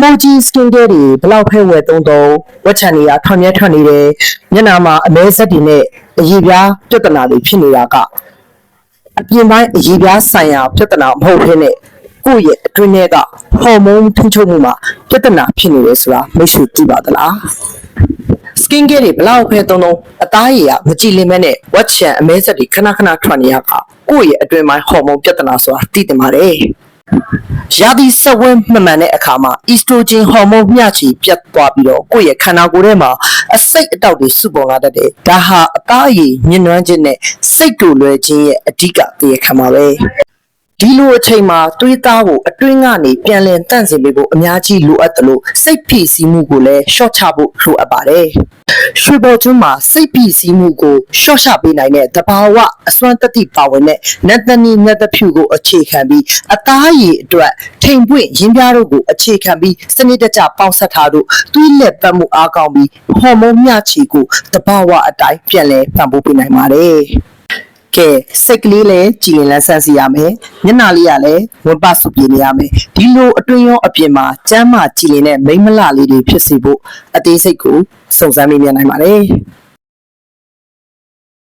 Moji skin care တွေဘလောက်ဖဲဝယ်သုံးဝက်ချန်တွေကထွန်မြဲထွက်နေတယ်မျက်နှာမှာအမဲဆက်တွေနဲ့အရည်ပြားပြဿနာတွေဖြစ်နေတာကအပြင်ပိုင်းအရည်ပြားဆိုင်ရာပြဿနာမဟုတ်ဘဲနဲ့ကိုယ့်ရဲ့အတွင်းထဲကဟော်မုန်းထိန်းချုပ်မှုမှာပြဿနာဖြစ်နေတယ်ဆိုတာမိတ်ဆွေသိပါသလား skin care တွေဘလောက်ဖဲသုံးအသားရည်ကမကြည်လင်မဲ့နဲ့ဝက်ချန်အမဲဆက်တွေခဏထွက်နေရကကိုယ့်ရဲ့အတွင်းပိုင်းဟော်မုန်းပြဿနာဆိုတာသိတင်ပါတယ်ရာသီစက်ဝန်းမှန်မှန်တဲ့အခါမှာ estrogen ဟော်မုန်းမျှချီပြတ်သွားပြီးတော့ကိုယ့်ရဲ့ခန္ဓာကိုယ်ထဲမှာအဆိပ်အတောက်တွေစုပေါ်လာတတ်တယ်။ဒါဟာအသားအရည်ညှဉ်းနှွမ်းခြင်းနဲ့စိတ်တူလွယ်ခြင်းရဲ့အဓိကတရားခံပါပဲ။ဒီလိုအချိန်မှာသွေးသားကိုအတွင်းကနေပြန်လည်တန့်စင်ပေးဖို့အများကြီးလိုအပ်တယ်လို့စိတ်ဖိစီးမှုကိုလည်းရှော့ချဖို့လိုအပ်ပါတယ်။ရွှေပေါ်ကျွန်းမှာစိတ်ဖိစီးမှုကိုရှော့ချပေးနိုင်တဲ့တဘာဝအစွမ်းတတိပါဝင်တဲ့နတ်တနီနတ်တဖြူကိုအခြေခံပြီးအသားရည်အတွက်ထိန်ပွင့်ရင်းပြားတို့ကိုအခြေခံပြီးစနစ်တကျပေါင်းစပ်ထားတို့သွေးလက်ပတ်မှုအားကောင်းပြီးဟော်မုန်းမျှချီကိုတဘာဝအတိုင်းပြန်လည်ပံ့ပိုးပေးနိုင်ပါတယ်။ကဲစိတ်ကလေးလည်းကြည်လင်လန်းဆန်းစီရမယ်မျက်နှာလေးကလည်းဝင်ပစုပြေနေရမယ်ဒီလိုအတွင်းရောအပြင်မှာကျမ်းမာကြည်လင်တဲ့မိန်းမလလေးတွေဖြစ်စေဖို့အသေးစိတ်ကိုစုံစမ်းမိမြင်နိုင်ပါတယ်။